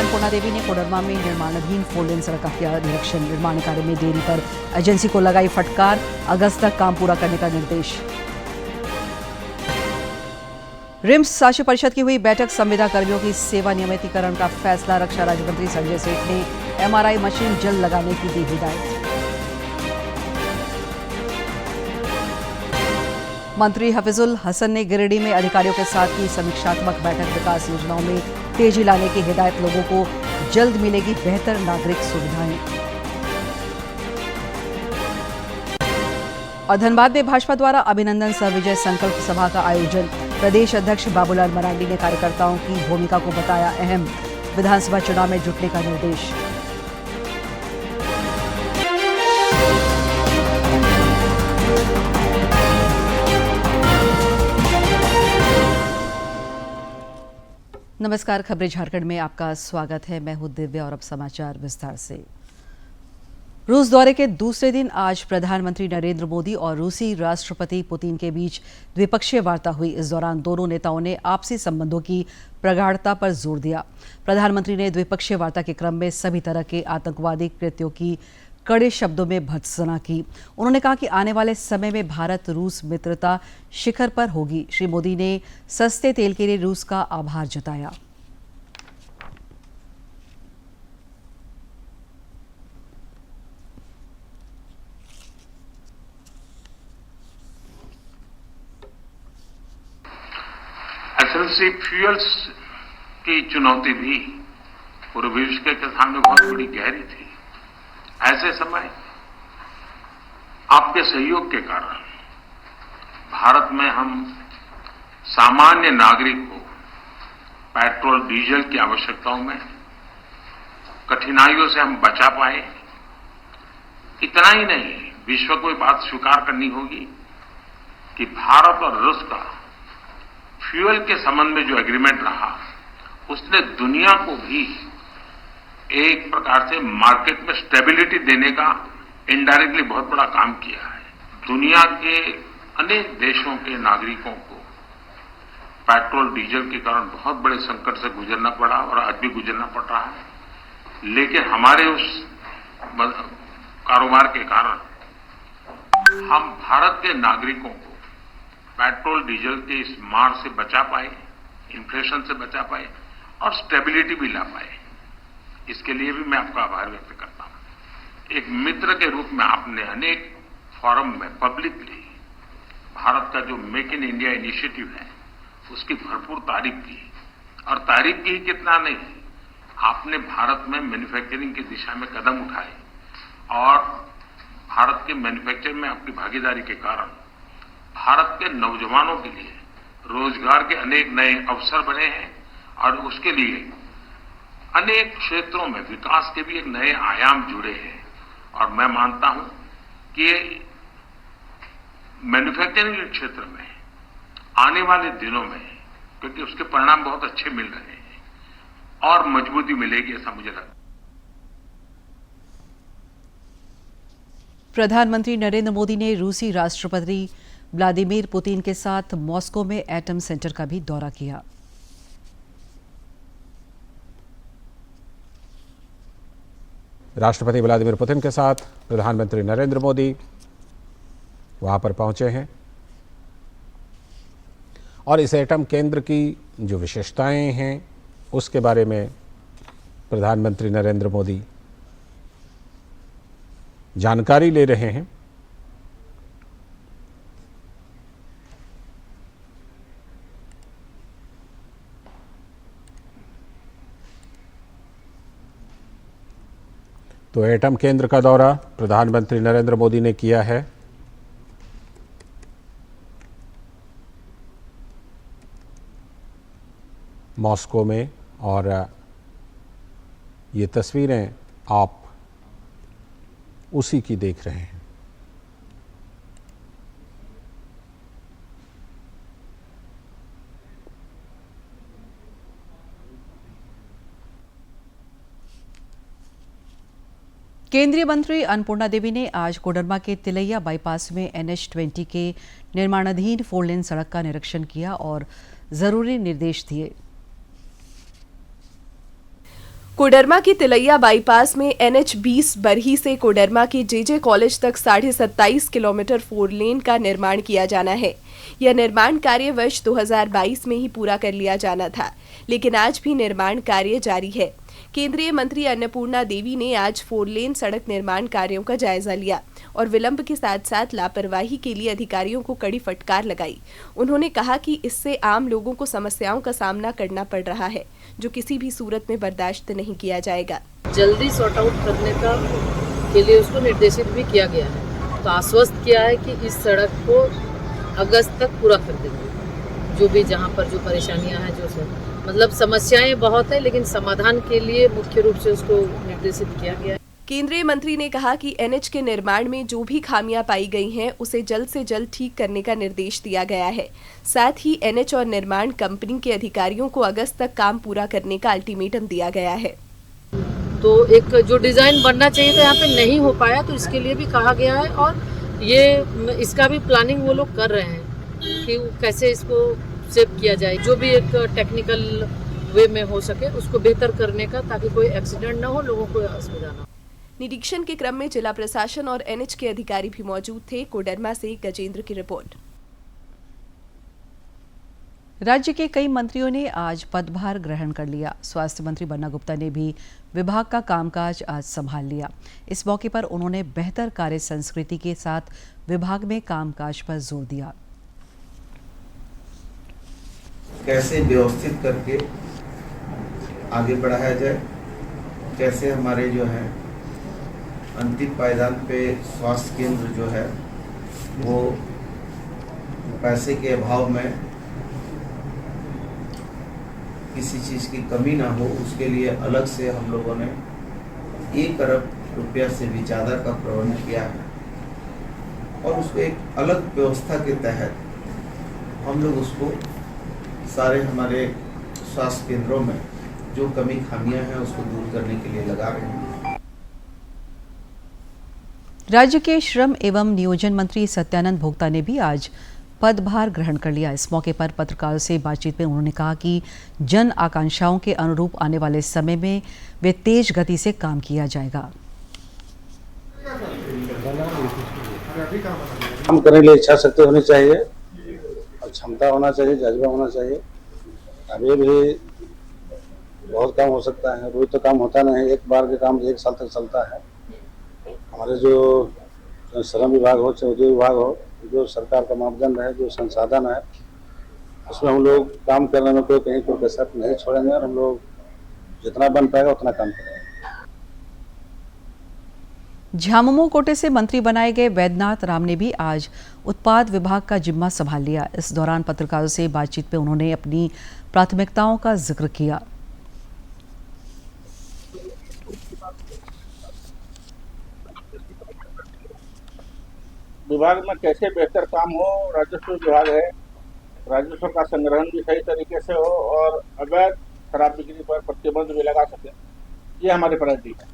अन्नपूर्णा देवी ने कोडरमा में निर्माणाधीन 4 लेन सड़क का किया निरीक्षण। निर्माण कार्य में देरी पर एजेंसी को लगाई फटकार, अगस्त तक काम पूरा करने का निर्देश। रिम्स शासी परिषद की हुई बैठक, संविदा कर्मियों की सेवा नियमितीकरण का फैसला। रक्षा राज्य मंत्री संजय सेठ ने एमआरआई मशीन जल्द लगाने की दी हिदायत। मंत्री हफीजुल हसन ने गिरिडीह में अधिकारियों के साथ की समीक्षात्मक बैठक। विकास योजनाओं में तेजी लाने की हिदायत, लोगों को जल्द मिलेगी बेहतर नागरिक सुविधाएं। और धनबाद में भाजपा द्वारा अभिनंदन सह विजय संकल्प सभा का आयोजन। प्रदेश अध्यक्ष बाबूलाल मरांडी ने कार्यकर्ताओं की भूमिका को बताया अहम। विधानसभा चुनाव में जुटने का निर्देश। नमस्कार, खबरें झारखंड में आपका स्वागत है। मैं हूं दिव्या और अब समाचार विस्तार से। रूस दौरे के दूसरे दिन आज प्रधानमंत्री नरेंद्र मोदी और रूसी राष्ट्रपति पुतिन के बीच द्विपक्षीय वार्ता हुई। इस दौरान दोनों नेताओं ने आपसी संबंधों की प्रगाढ़ता पर जोर दिया। प्रधानमंत्री ने द्विपक्षीय वार्ता के क्रम में सभी तरह के आतंकवादी कृत्यों की कड़े शब्दों में भर्त्सना की। उन्होंने कहा कि आने वाले समय में भारत रूस मित्रता शिखर पर होगी। श्री मोदी ने सस्ते तेल के लिए रूस का आभार जताया। एसएलसी फ्यूल्स की चुनौती भी पूरे विश्व के सामने बहुत बड़ी गहरी थी। ऐसे समय आपके सहयोग के कारण भारत में हम सामान्य नागरिक को पेट्रोल डीजल की आवश्यकताओं में कठिनाइयों से हम बचा पाए। इतना ही नहीं, विश्व को ये बात स्वीकार करनी होगी कि भारत और रूस का फ्यूल के संबंध में जो एग्रीमेंट रहा, उसने दुनिया को भी एक प्रकार से मार्केट में स्टेबिलिटी देने का इनडायरेक्टली बहुत बड़ा काम किया है। दुनिया के अनेक देशों के नागरिकों को पेट्रोल डीजल के कारण बहुत बड़े संकट से गुजरना पड़ा और आज भी गुजरना पड़ रहा है। लेकिन हमारे उस कारोबार के कारण हम भारत के नागरिकों को पेट्रोल डीजल के इस मार से बचा पाए, इन्फ्लेशन से बचा पाए और स्टेबिलिटी भी ला पाए। इसके लिए भी मैं आपका आभार व्यक्त करता हूं। एक मित्र के रूप में आपने अनेक फोरम में पब्लिकली भारत का जो मेक इन इंडिया इनिशिएटिव है, उसकी भरपूर तारीफ की। और तारीफ की ही कितना नहीं, आपने भारत में मैन्युफैक्चरिंग की दिशा में कदम उठाए और भारत के मैन्युफैक्चरिंग में आपकी भागीदारी के कारण भारत के नौजवानों के लिए रोजगार के अनेक नए अवसर बने हैं और उसके लिए अनेक क्षेत्रों में विकास के भी एक नए आयाम जुड़े हैं। और मैं मानता हूं कि मैन्युफैक्चरिंग के क्षेत्र में आने वाले दिनों में, क्योंकि उसके परिणाम बहुत अच्छे मिल रहे हैं, और मजबूती मिलेगी, ऐसा मुझे लगता है। प्रधानमंत्री नरेंद्र मोदी ने रूसी राष्ट्रपति व्लादिमीर पुतिन के साथ मॉस्को में एटम सेंटर का भी दौरा किया। राष्ट्रपति व्लादिमीर पुतिन के साथ प्रधानमंत्री नरेंद्र मोदी वहां पर पहुंचे हैं और इस एटम केंद्र की जो विशेषताएं हैं उसके बारे में प्रधानमंत्री नरेंद्र मोदी जानकारी ले रहे हैं। तो एटम केंद्र का दौरा प्रधानमंत्री नरेंद्र मोदी ने किया है। मॉस्को में, और ये तस्वीरें आप उसी की देख रहे हैं। केंद्रीय मंत्री अन्नपूर्णा देवी ने आज कोडरमा के तिलैया बाईपास में NH-20 के निर्माणाधीन 4 लेन सड़क का निरीक्षण किया और जरूरी निर्देश दिए। कोडरमा की तिलैया बाईपास में NH-20 बरही से कोडरमा के JJ कॉलेज तक 27.5 किलोमीटर 4 लेन का निर्माण किया जाना है। यह निर्माण कार्य वर्ष 2022 में ही पूरा कर लिया जाना था, लेकिन आज भी निर्माण कार्य जारी है। केंद्रीय मंत्री अन्नपूर्णा देवी ने आज 4 लेन सड़क निर्माण कार्यों का जायजा लिया और विलंब के साथ साथ लापरवाही के लिए अधिकारियों को कड़ी फटकार लगाई। उन्होंने कहा कि इससे आम लोगों को समस्याओं का सामना करना पड़ रहा है, जो किसी भी सूरत में बर्दाश्त नहीं किया जाएगा। जल्दी सॉर्ट आउट करने का के लिए उसको निर्देशित भी किया गया है। तो आश्वस्त किया है कि इस सड़क को अगस्त तक पूरा कर देंगे। जो भी जहाँ पर जो परेशानियाँ हैं, जो सब मतलब समस्याएं बहुत है, लेकिन समाधान के लिए मुख्य रूप से उसको निर्देशित किया गया है। केंद्रीय मंत्री ने कहा कि NH के निर्माण में जो भी खामियां पाई गई हैं, उसे जल्द से जल्द ठीक करने का निर्देश दिया गया है। साथ ही NH और निर्माण कंपनी के अधिकारियों को अगस्त तक काम पूरा करने का अल्टीमेटम दिया गया है। तो एक जो डिजाइन बनना चाहिए था यहाँ पे नहीं हो पाया, तो इसके लिए भी कहा गया है और ये इसका भी प्लानिंग वो लोग कर रहे हैं कि कैसे इसको सेव किया जाए, जो भी एक टेक्निकल वे में हो सके उसको बेहतर करने का, ताकि कोई एक्सीडेंट ना हो, लोगों को असुविधा ना हो। निरीक्षण के क्रम में जिला प्रशासन और NH के अधिकारी भी मौजूद थे। कोडरमा से गजेंद्र की रिपोर्ट। राज्य के कई मंत्रियों ने आज पदभार ग्रहण कर लिया। स्वास्थ्य मंत्री बन्ना गुप्ता ने भी विभाग का कामकाज आज संभाल लिया। इस मौके पर उन्होंने बेहतर कार्य संस्कृति के साथ विभाग में कामकाज पर जोर दिया। कैसे व्यवस्थित करके आगे बढ़ाया जाए, कैसे हमारे जो है अंतिम पायदान पे स्वास्थ्य केंद्र जो है वो पैसे के अभाव में किसी चीज़ की कमी ना हो, उसके लिए अलग से हम लोगों ने 1 अरब रुपया से भी ज़्यादा का प्रबंध किया है और उसको एक अलग व्यवस्था के तहत हम लोग उसको सारे हमारे स्वास्थ्य केंद्रों में जो कमी खामियां हैं उसको दूर करने के लिए लगा रहे हैं। राज्य के श्रम एवं नियोजन मंत्री सत्यानंद भोक्ता ने भी आज पदभार ग्रहण कर लिया। इस मौके पर पत्रकारों से बातचीत में उन्होंने कहा कि जन आकांक्षाओं के अनुरूप आने वाले समय में वे तेज गति से काम किया जाएगा। काम करने के लिए इच्छा शक्ति होनी चाहिए और क्षमता होना चाहिए, जज्बा होना चाहिए। अभी भी बहुत काम हो सकता है, रोज तो काम होता नहीं, एक बार के काम 1 साल तक चलता है। हमारे जो श्रम विभाग हो, चाहे उद्योग विभाग हो, जो सरकार का मापदंड है, जो संसाधन है, उसमें हम लोग काम करने में कोई कहीं कोई कसर नहीं छोड़ेंगे और हम लोग जितना बन पाएगा उतना काम करेंगे। झामुमो कोटे से मंत्री बनाए गए वैद्यनाथ राम ने भी आज उत्पाद विभाग का जिम्मा संभाल लिया। इस दौरान पत्रकारों से बातचीत में उन्होंने अपनी प्राथमिकताओं का जिक्र किया। विभाग में कैसे बेहतर काम हो, राजस्व विभाग है, राजस्व का संग्रहण भी सही तरीके से हो और अवैध शराब बिक्री पर प्रतिबंध भी लगा सके, ये हमारी प्रायोरिटी है।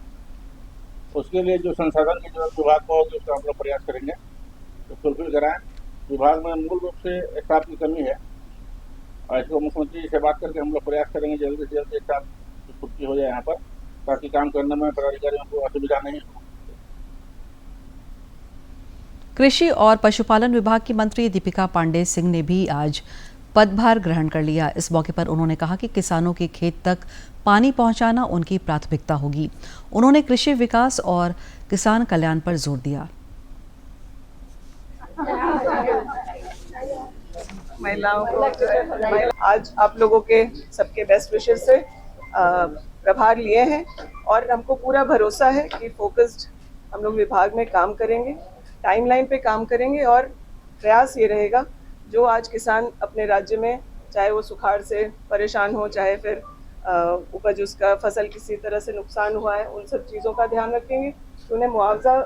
उसके लिए जो संसाधन की जरूरत विभाग को होगी उसका हम लोग प्रयास करेंगे तो फुलफिल कराएं। विभाग में मूल रूप से स्टाफ की कमी है और इसको मुख्यमंत्री जी से बात करके हम लोग प्रयास करेंगे जल्दी से जल्दी स्टाफ की पूर्ति हो जाए यहाँ पर, ताकि काम करने में पदाधिकारियों को असुविधा नहीं हो। कृषि और पशुपालन विभाग की मंत्री दीपिका पांडे सिंह ने भी आज पदभार ग्रहण कर लिया। इस मौके पर उन्होंने कहा कि किसानों के खेत तक पानी पहुंचाना उनकी प्राथमिकता होगी। उन्होंने कृषि विकास और किसान कल्याण पर जोर दिया। महिलाओं को आज आप लोगों के सबके बेस्ट विशेस से प्रभार लिए हैं और हमको पूरा भरोसा है कि फोकस्ड हम लोग विभाग में काम करेंगे, टाइमलाइन पे काम करेंगे और प्रयास ये रहेगा जो आज किसान अपने राज्य में, चाहे वो सुखाड़ से परेशान हो, चाहे फिर उपज उसका फसल किसी तरह से नुकसान हुआ है, उन सब चीज़ों का ध्यान रखेंगे तो उन्हें मुआवजा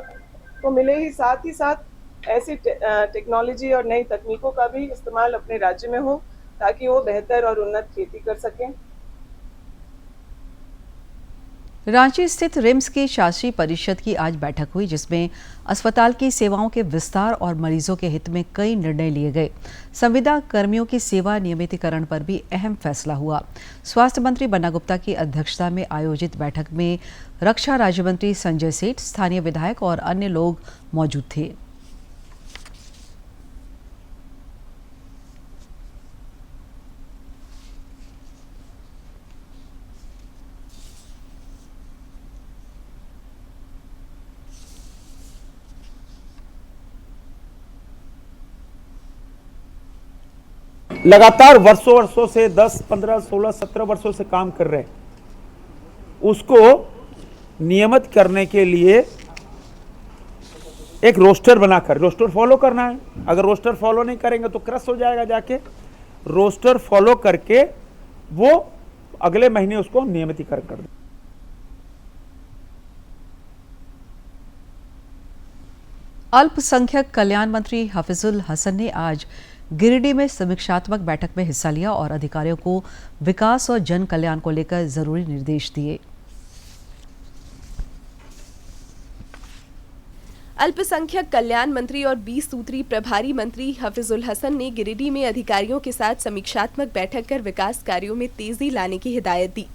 तो मिले ही, साथ ऐसी टेक्नोलॉजी और नई तकनीकों का भी इस्तेमाल अपने राज्य में हो ताकि वो बेहतर और उन्नत खेती कर सकें। रांची स्थित रिम्स की शासी परिषद की आज बैठक हुई, जिसमें अस्पताल की सेवाओं के विस्तार और मरीजों के हित में कई निर्णय लिए गए। संविदा कर्मियों की सेवा नियमितीकरण पर भी अहम फैसला हुआ। स्वास्थ्य मंत्री बन्ना गुप्ता की अध्यक्षता में आयोजित बैठक में रक्षा राज्य मंत्री संजय सेठ, स्थानीय विधायक और अन्य लोग मौजूद थे। लगातार वर्षों से 10, 15, 16, 17 वर्षों से काम कर रहे हैं, उसको नियमित करने के लिए एक रोस्टर बनाकर रोस्टर फॉलो करना है। अगर रोस्टर फॉलो नहीं करेंगे तो क्रश हो जाएगा। जाके रोस्टर फॉलो करके वो अगले महीने उसको नियमितीकरण कर दें। अल्पसंख्यक कल्याण मंत्री हफीजुल हसन ने आज गिरिडीह में समीक्षात्मक बैठक में हिस्सा लिया और अधिकारियों को विकास और जन कल्याण को लेकर जरूरी निर्देश दिए। अल्पसंख्यक कल्याण मंत्री और 20 सूत्री प्रभारी मंत्री हफीजुल हसन ने गिरिडीह में अधिकारियों के साथ समीक्षात्मक बैठक कर विकास कार्यों में तेजी लाने की हिदायत दी।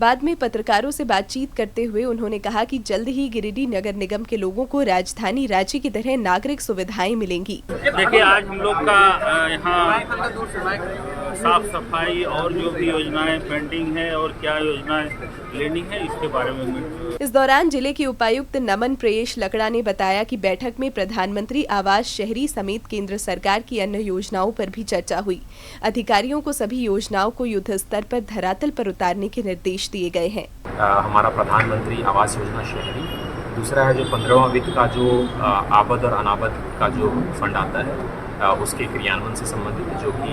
बाद में पत्रकारों से बातचीत करते हुए उन्होंने कहा कि जल्द ही गिरिडीह नगर निगम के लोगों को राजधानी रांची की तरह नागरिक सुविधाएं मिलेंगी। देखिए, आज हम लोग का यहाँ साफ सफाई और जो भी योजनाएं पेंडिंग है और क्या योजनाएं लेनी है, इसके बारे में। इस दौरान जिले के उपायुक्त नमन प्रेष लकड़ा ने बताया कि बैठक में प्रधानमंत्री आवास शहरी समेत केंद्र सरकार की अन्य योजनाओं पर भी चर्चा हुई। अधिकारियों को सभी योजनाओं को युद्ध स्तर पर धरातल पर उतारने के निर्देश दिए गए हैं। हमारा प्रधानमंत्री आवास योजना शहरी, दूसरा है जो 15वां वित्त का जो आबद और अनाबद का जो फंड आता है, उसके क्रियान्वयन से संबंधित जो कि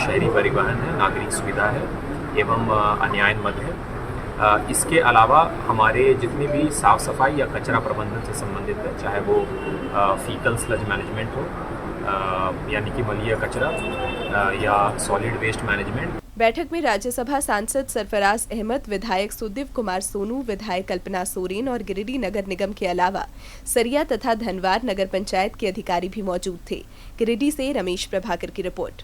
शहरी परिवहन है, नागरिक सुविधा है एवं अन्यायन मद है। इसके अलावा हमारे जितने भी साफ सफाई या कचरा प्रबंधन से संबंधित है, चाहे वो फीकल स्लज मैनेजमेंट हो यानी कि मलीय कचरा या सॉलिड वेस्ट मैनेजमेंट। बैठक में राज्यसभा सांसद सरफराज अहमद, विधायक सुदेव कुमार सोनू, विधायक कल्पना सोरेन और गिरिडीह नगर निगम के अलावा सरिया तथा धनवार नगर पंचायत के अधिकारी भी मौजूद थे। गिरिडीह से रमेश प्रभाकर की रिपोर्ट।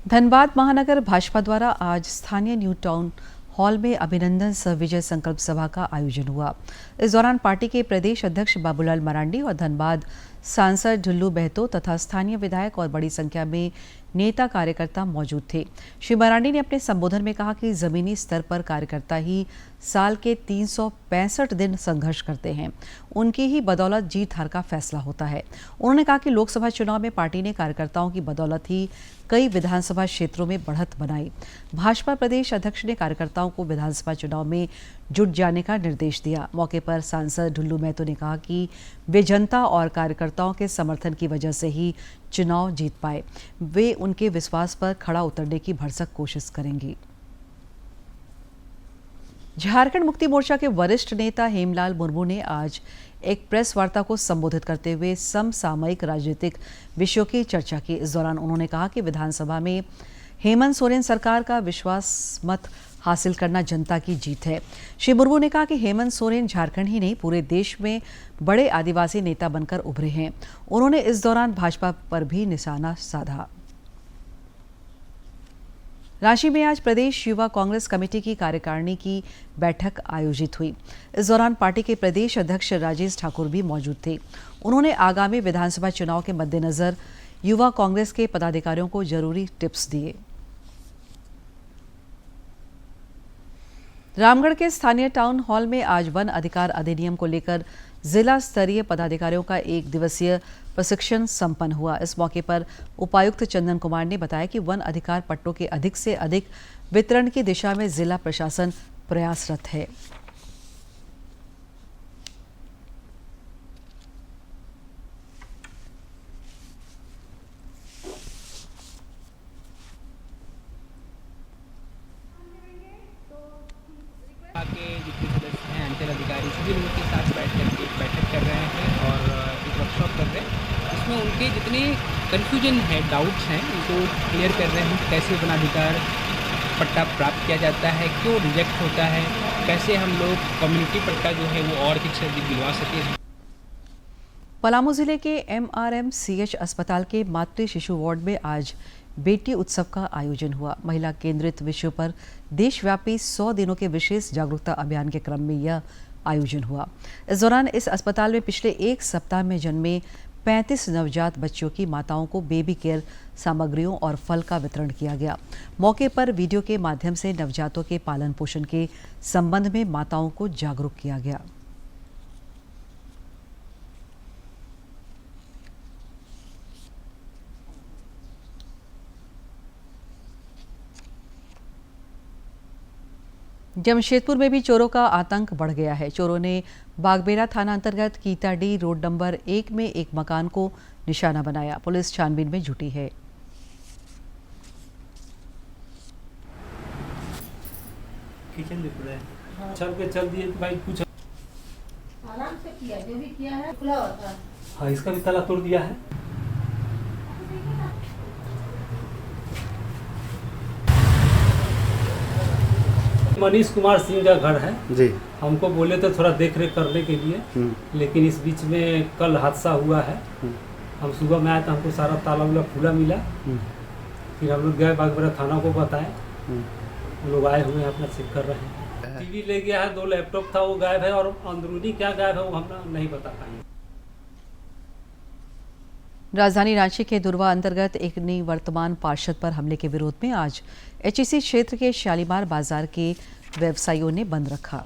धनबाद महानगर भाजपा द्वारा आज स्थानीय न्यू टाउन हॉल में अभिनंदन सह विजय संकल्प सभा का आयोजन हुआ। इस दौरान पार्टी के प्रदेश अध्यक्ष बाबूलाल मरांडी और धनबाद सांसद ढुल्लू बहतो तथा स्थानीय विधायक और बड़ी संख्या में नेता कार्यकर्ता मौजूद थे। श्री मरांडी ने अपने संबोधन में कहा कि जमीनी स्तर पर कार्यकर्ता ही साल के 365 दिन संघर्ष करते हैं, उनकी ही बदौलत जीत हार का फैसला होता है। उन्होंने कहा कि लोकसभा चुनाव में पार्टी ने कार्यकर्ताओं की बदौलत ही कई विधानसभा क्षेत्रों में बढ़त बनाई। भाजपा प्रदेश अध्यक्ष ने कार्यकर्ताओं को विधानसभा चुनाव में जुट जाने का निर्देश दिया। मौके पर सांसद ढुल्लू महतो ने कहा कि वे जनता और कार्यकर्ताओं के समर्थन की वजह से ही चुनाव जीत पाए। वे उनके विश्वास पर खड़ा उतरने की भरसक कोशिश करेंगी। झारखंड मुक्ति मोर्चा के वरिष्ठ नेता हेमलाल मुर्मू ने आज एक प्रेस वार्ता को संबोधित करते हुए समसामयिक राजनीतिक विषयों की चर्चा की। इस दौरान उन्होंने कहा कि विधानसभा में हेमंत सोरेन सरकार का विश्वास मत हासिल करना जनता की जीत है। श्री मुर्मू ने कहा कि हेमंत सोरेन झारखंड ही नहीं पूरे देश में बड़े आदिवासी नेता बनकर उभरे हैं। उन्होंने इस दौरान भाजपा पर भी निशाना साधा। रांची में आज प्रदेश युवा कांग्रेस कमेटी की कार्यकारिणी की बैठक आयोजित हुई। इस दौरान पार्टी के प्रदेश अध्यक्ष राजेश ठाकुर भी मौजूद थे। उन्होंने आगामी विधानसभा चुनाव के मद्देनजर युवा कांग्रेस के पदाधिकारियों को जरूरी टिप्स दिए। रामगढ़ के स्थानीय टाउन हॉल में आज वन अधिकार अधिनियम को लेकर जिला स्तरीय पदाधिकारियों का 1 दिवसीय प्रशिक्षण संपन्न हुआ। इस मौके पर उपायुक्त चंदन कुमार ने बताया कि वन अधिकार पट्टों के अधिक से अधिक वितरण की दिशा में जिला प्रशासन प्रयासरत है। के जितने सदस्य हैं, अंचल अधिकारी, सभी लोगों के साथ बैठक कर रहे हैं और एक वर्कशॉप कर रहे हैं। इसमें उनके जितने कन्फ्यूजन है, डाउट्स हैं, उनको क्लियर कर रहे हैं। कैसे वनाधिकार पट्टा प्राप्त किया जाता है, क्यों रिजेक्ट होता है, कैसे हम लोग कम्युनिटी पट्टा जो है वो और अधिक से अधिक दिलवा सकें। पलामू जिले के MRMCH अस्पताल के मातृ शिशु वार्ड में आज बेटी उत्सव का आयोजन हुआ। महिला केंद्रित विषयों पर देशव्यापी 100 दिनों के विशेष जागरूकता अभियान के क्रम में यह आयोजन हुआ। इस दौरान इस अस्पताल में पिछले एक सप्ताह में जन्मे 35 नवजात बच्चों की माताओं को बेबी केयर सामग्रियों और फल का वितरण किया गया। मौके पर वीडियो के माध्यम से नवजातों के पालन पोषण के संबंध में माताओं को जागरूक किया गया। जमशेदपुर में भी चोरों का आतंक बढ़ गया है। चोरों ने बागबेड़ा थाना अंतर्गत कीताडी रोड नंबर 1 में एक मकान को निशाना बनाया। पुलिस छानबीन में जुटी है। किचन चल दिए भाई, कुछ आराम से किया, जो भी किया है खुला होता है। हाँ, इसका भी ताला तोड़ दिया है। मनीष कुमार सिंह का घर है जी। हमको बोले थे थोड़ा देख रेख करने के लिए, लेकिन इस बीच में कल हादसा हुआ है। हम सुबह में आए तो हमको सारा ताला वाला खुला मिला। फिर हम लोग गए बागबेड़ा थाना को बताए, लोग आए हुए अपना चेक कर रहे हैं। टीवी ले गया है, 2 लैपटॉप था वो गायब है, और अंदरूनी क्या गायब है वो हम नहीं बता पाएंगे। राजधानी रांची के दुर्वा अंतर्गत एक निवर्तमान पार्षद पर हमले के विरोध में आज HEC क्षेत्र के शालीमार बाजार के व्यवसायियों ने बंद रखा।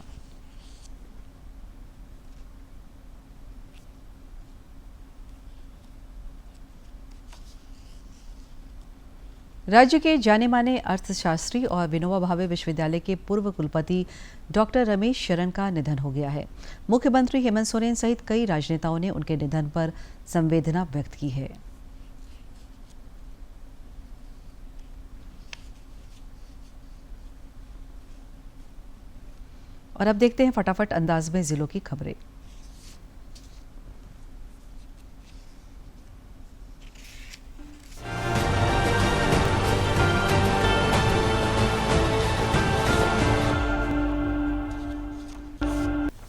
राज्य के जाने माने अर्थशास्त्री और विनोबा भावे विश्वविद्यालय के पूर्व कुलपति डॉक्टर रमेश शरण का निधन हो गया है। मुख्यमंत्री हेमंत सोरेन सहित कई राजनेताओं ने उनके निधन पर संवेदना व्यक्त की है। और अब देखते हैं फटाफट अंदाज में जिलों की खबरें।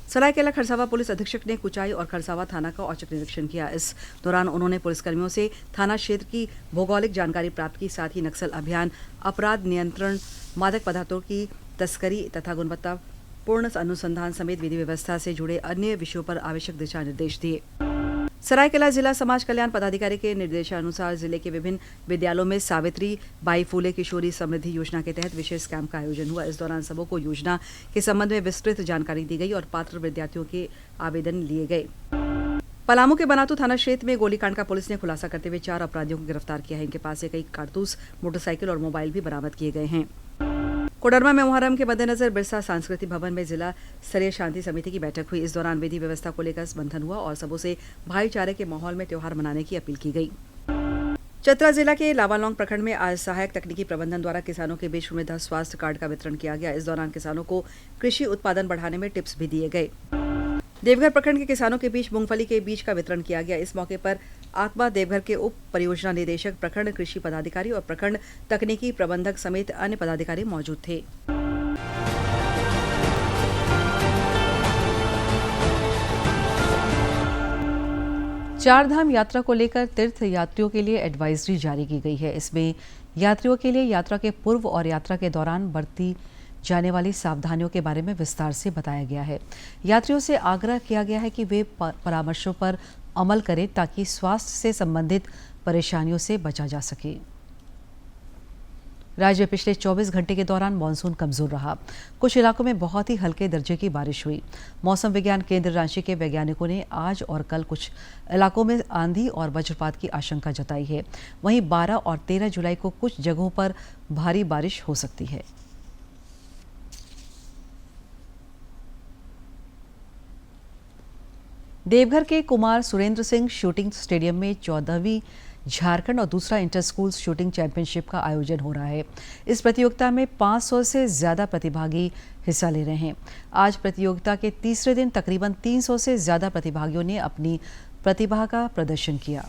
सरायकेला खरसावा पुलिस अधीक्षक ने कुचाई और खरसावा थाना का औचक निरीक्षण किया। इस दौरान उन्होंने पुलिसकर्मियों से थाना क्षेत्र की भौगोलिक जानकारी प्राप्त की, साथ ही नक्सल अभियान, अपराध नियंत्रण, मादक पदार्थों की तस्करी तथा गुणवत्तापूर्ण अनुसंधान समेत विधि व्यवस्था से जुड़े अन्य विषयों पर आवश्यक दिशा निर्देश दिए। सरायकेला जिला समाज कल्याण पदाधिकारी के निर्देशानुसार जिले के विभिन्न विद्यालयों में सावित्री बाई फूले किशोरी समृद्धि योजना के तहत विशेष कैंप का आयोजन हुआ। इस दौरान सबों को योजना के संबंध में विस्तृत जानकारी दी गई और पात्र विद्यार्थियों के आवेदन लिए गए। पलामू के बनातू थाना क्षेत्र में गोलीकांड का पुलिस ने खुलासा करते हुए 4 अपराधियों को गिरफ्तार किया है। इनके पास से कई कारतूस, मोटरसाइकिल और मोबाइल भी बरामद किए गए हैं। कोडरमा में मुहर्रम के मद्देनजर बिरसा सांस्कृतिक भवन में जिला स्तरीय शांति समिति की बैठक हुई। इस दौरान विधि व्यवस्था को लेकर मंथन हुआ और सबों से भाईचारे के माहौल में त्योहार मनाने की अपील की गई। चतरा जिला के लावालौंग प्रखंड में आज सहायक तकनीकी प्रबंधन द्वारा किसानों के बीच मृदा स्वास्थ्य कार्ड का वितरण किया गया। इस दौरान किसानों को कृषि उत्पादन बढ़ाने में टिप्स भी दिए गए। देवघर प्रखंड के किसानों के बीच मूंगफली के बीज का वितरण किया गया। इस मौके पर आत्मा देवघर के उप परियोजना निदेशक, प्रखंड कृषि पदाधिकारी और प्रखंड तकनीकी प्रबंधक समेत अन्य पदाधिकारी मौजूद थे। चारधाम यात्रा को लेकर तीर्थ यात्रियों के लिए एडवाइजरी जारी की गई है। इसमें यात्रियों के लिए यात्रा के पूर्व और यात्रा के दौरान बरती जाने वाली सावधानियों के बारे में विस्तार से बताया गया है। यात्रियों से आग्रह किया गया है कि वे परामर्शों पर अमल करें ताकि स्वास्थ्य से संबंधित परेशानियों से बचा जा सके। राज्य में पिछले 24 घंटे के दौरान मानसून कमजोर रहा। कुछ इलाकों में बहुत ही हल्के दर्जे की बारिश हुई। मौसम विज्ञान केंद्र रांची के वैज्ञानिकों ने आज और कल कुछ इलाकों में आंधी और वज्रपात की आशंका जताई है। वहीं 12 और 13 जुलाई को कुछ जगहों पर भारी बारिश हो सकती है। देवघर के कुमार सुरेंद्र सिंह शूटिंग स्टेडियम में 14वीं झारखंड और दूसरा इंटर स्कूल शूटिंग चैंपियनशिप का आयोजन हो रहा है। इस प्रतियोगिता में 500 से ज्यादा प्रतिभागी हिस्सा ले रहे हैं। आज प्रतियोगिता के तीसरे दिन तकरीबन 300 से ज्यादा प्रतिभागियों ने अपनी प्रतिभा का प्रदर्शन किया।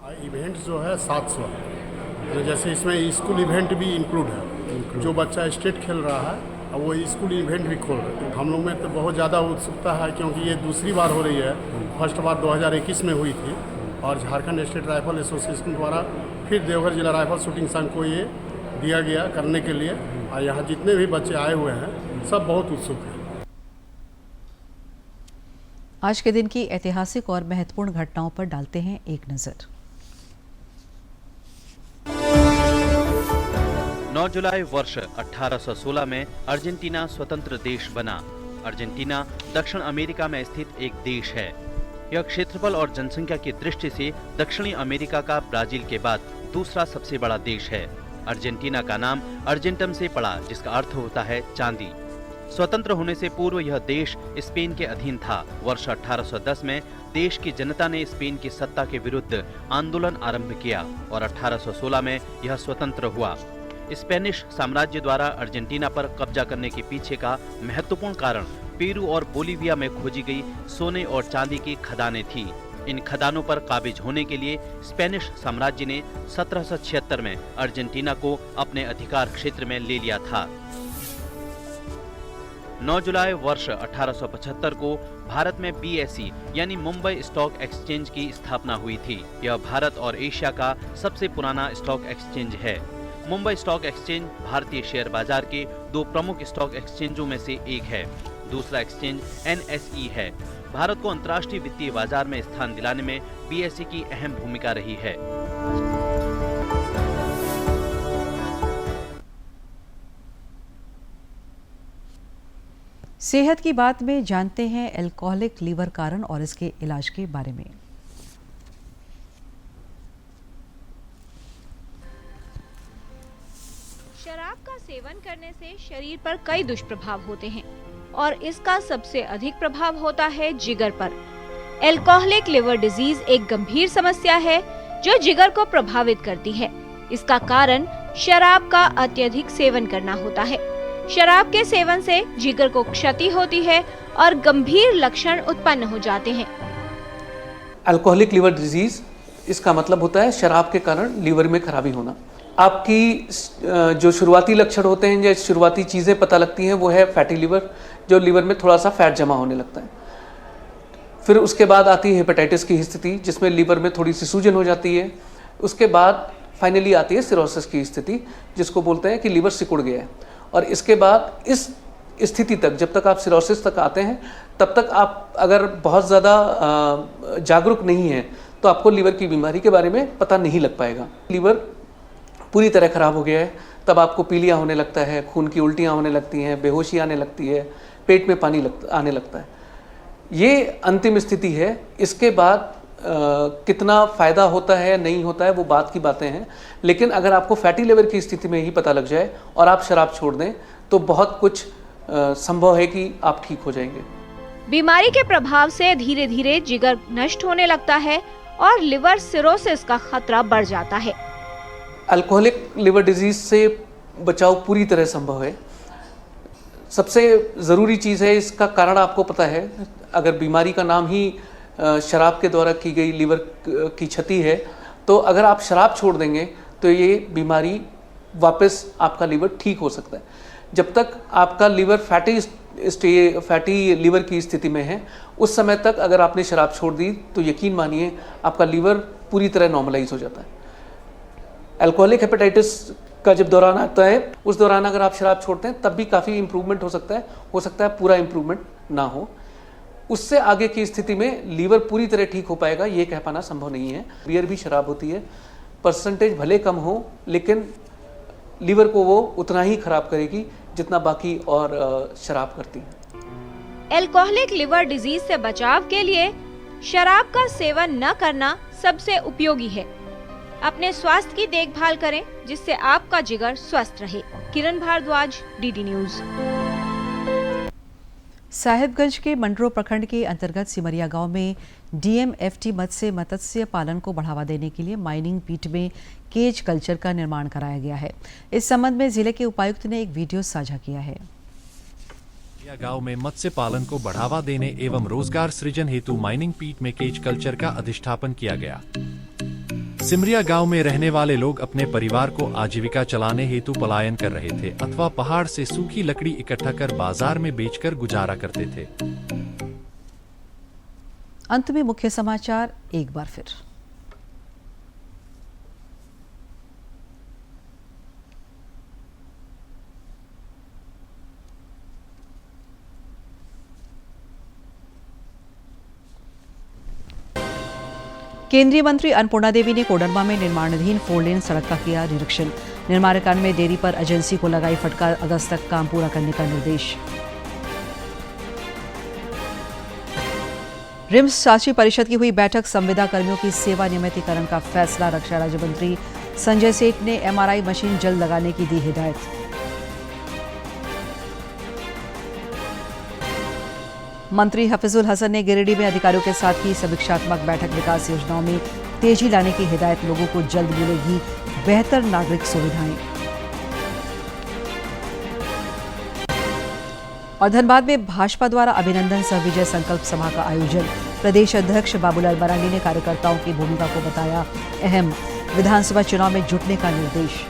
इवेंट जो है 700 है, जैसे इसमें स्कूल इवेंट भी इंक्लूड है। जो बच्चा स्टेट खेल रहा है अब वो स्कूल इवेंट भी खोल रहे हैं। हम लोग में तो बहुत ज़्यादा उत्सुकता है क्योंकि ये दूसरी बार हो रही है। फर्स्ट बार 2021 में हुई थी और झारखंड स्टेट राइफल एसोसिएशन द्वारा फिर देवघर जिला राइफल शूटिंग संघ को ये दिया गया करने के लिए, और यहाँ जितने भी बच्चे आए हुए हैं सब बहुत उत्सुक हैं। आज के दिन की ऐतिहासिक और महत्वपूर्ण घटनाओं पर डालते हैं एक नजर। 9 जुलाई वर्ष 1816 में अर्जेंटीना स्वतंत्र देश बना। अर्जेंटीना दक्षिण अमेरिका में स्थित एक देश है। यह क्षेत्रफल और जनसंख्या की दृष्टि से दक्षिणी अमेरिका का ब्राजील के बाद दूसरा सबसे बड़ा देश है। अर्जेंटीना का नाम अर्जेंटम से पड़ा, जिसका अर्थ होता है चांदी। स्वतंत्र होने से पूर्व यह देश स्पेन के अधीन था। वर्ष 1810 में देश की जनता ने स्पेन की सत्ता के विरुद्ध आंदोलन आरंभ किया और 1816 में यह स्वतंत्र हुआ। स्पेनिश साम्राज्य द्वारा अर्जेंटीना पर कब्जा करने के पीछे का महत्वपूर्ण कारण पेरू और बोलीविया में खोजी गई सोने और चांदी की खदानें थी। इन खदानों पर काबिज होने के लिए स्पेनिश साम्राज्य ने 1776 में अर्जेंटीना को अपने अधिकार क्षेत्र में ले लिया था। 9 जुलाई वर्ष 1875 को भारत में BSE यानी मुंबई स्टॉक एक्सचेंज की स्थापना हुई थी। यह भारत और एशिया का सबसे पुराना स्टॉक एक्सचेंज है। मुंबई स्टॉक एक्सचेंज भारतीय शेयर बाजार के 2 प्रमुख स्टॉक एक्सचेंजों में से एक है। दूसरा एक्सचेंज NSE है। भारत को अंतर्राष्ट्रीय वित्तीय बाजार में स्थान दिलाने में BSE की अहम भूमिका रही है। सेहत की बात में जानते हैं अल्कोहलिक लीवर कारण और इसके इलाज के बारे में। शराब का सेवन करने से शरीर पर कई दुष्प्रभाव होते हैं और इसका सबसे अधिक प्रभाव होता है जिगर पर। अल्कोहलिक लिवर डिजीज एक गंभीर समस्या है जो जिगर को प्रभावित करती है। इसका कारण शराब का अत्यधिक सेवन करना होता है। शराब के सेवन से जिगर को क्षति होती है और गंभीर लक्षण उत्पन्न हो जाते हैं। अल्कोहलिक लिवर डिजीज, इसका मतलब होता है शराब के कारण लीवर में खराबी होना। आपकी जो शुरुआती लक्षण होते हैं, जो शुरुआती चीज़ें पता लगती हैं, वो है फैटी लिवर, जो लीवर में थोड़ा सा फैट जमा होने लगता है। फिर उसके बाद आती है हेपेटाइटिस की स्थिति, जिसमें लीवर में थोड़ी सी सूजन हो जाती है। उसके बाद फाइनली आती है सिरोसिस की स्थिति, जिसको बोलते हैं कि लीवर सिकुड़ गया है। और इसके बाद इस स्थिति तक, जब तक आप सिरोसिस तक आते हैं, तब तक आप अगर बहुत ज़्यादा जागरूक नहीं हैं तो आपको लीवर की बीमारी के बारे में पता नहीं लग पाएगा। लीवर पूरी तरह ख़राब हो गया है, तब आपको पीलिया होने लगता है, खून की उल्टियाँ होने लगती हैं, बेहोशी आने लगती है, पेट में पानी आने लगता है। ये अंतिम स्थिति है। इसके बाद कितना फ़ायदा होता है नहीं होता है वो बात की बातें हैं, लेकिन अगर आपको फैटी लिवर की स्थिति में ही पता लग जाए और आप शराब छोड़ दें तो बहुत कुछ संभव है कि आप ठीक हो जाएंगे। बीमारी के प्रभाव से धीरे धीरे जिगर नष्ट होने लगता है और लिवर सिरोसिस का खतरा बढ़ जाता है। अल्कोहलिक लिवर डिजीज से बचाव पूरी तरह संभव है। सबसे ज़रूरी चीज़ है, इसका कारण आपको पता है। अगर बीमारी का नाम ही शराब के द्वारा की गई लीवर की क्षति है, तो अगर आप शराब छोड़ देंगे तो ये बीमारी वापस आपका लीवर ठीक हो सकता है। जब तक आपका लीवर फैटी लिवर की स्थिति में है, उस समय तक अगर आपने शराब छोड़ दी तो यकीन मानिए आपका लीवर पूरी तरह नॉर्मलाइज हो जाता है। अल्कोहलिक हेपेटाइटिस का जब दौरान आता है, उस दौरान अगर आप शराब छोड़ते हैं तब भी काफ़ी इम्प्रूवमेंट हो सकता है पूरा इम्प्रूवमेंट ना हो। उससे आगे की स्थिति में लीवर पूरी तरह ठीक हो पाएगा ये कह पाना संभव नहीं है। बियर भी शराब होती है, परसेंटेज भले कम हो, लेकिन लीवर को वो उतना ही खराब करेगी जितना बाकी और शराब करती है। अल्कोहलिक लिवर डिजीज से बचाव के लिए शराब का सेवन न करना सबसे उपयोगी है। अपने स्वास्थ्य की देखभाल करें जिससे आपका जिगर स्वस्थ रहे। किरण भारद्वाज, DD न्यूज। साहिबगंज के मंडरो प्रखंड के अंतर्गत सिमरिया गांव में DMFT मद से मत्स्य पालन को बढ़ावा देने के लिए माइनिंग पीट में केज कल्चर का निर्माण कराया गया है। इस संबंध में जिले के उपायुक्त ने एक वीडियो साझा किया है। गांव में मत्स्य पालन को बढ़ावा देने एवं रोजगार सृजन हेतु माइनिंग पीट में केज कल्चर का अधिष्ठापन किया गया। सिमरिया गांव में रहने वाले लोग अपने परिवार को आजीविका चलाने हेतु पलायन कर रहे थे अथवा पहाड़ से सूखी लकड़ी इकट्ठा कर बाजार में बेचकर गुजारा करते थे। अंत में मुख्य समाचार एक बार फिर। केंद्रीय मंत्री अन्नपूर्णा देवी ने कोडरमा में निर्माणाधीन 4 लेन सड़क का किया निरीक्षण। निर्माण कार्य में देरी पर एजेंसी को लगाई फटकार, अगस्त तक काम पूरा करने का निर्देश। रिम्स शासी परिषद की हुई बैठक, संविदा कर्मियों की सेवा नियमितीकरण का फैसला। रक्षा राज्य मंत्री संजय सेठ ने MRI मशीन जल्द लगाने की दी हिदायत। मंत्री हफीजुल हसन ने गिरिडीह में अधिकारियों के साथ की समीक्षात्मक बैठक। विकास योजनाओं में तेजी लाने की हिदायत, लोगों को जल्द मिलेगी बेहतर नागरिक सुविधाएं। और धनबाद में भाजपा द्वारा अभिनंदन सह विजय संकल्प सभा का आयोजन। प्रदेश अध्यक्ष बाबूलाल मरांडी ने कार्यकर्ताओं की भूमिका को बताया अहम। विधानसभा चुनाव में जुटने का निर्देश।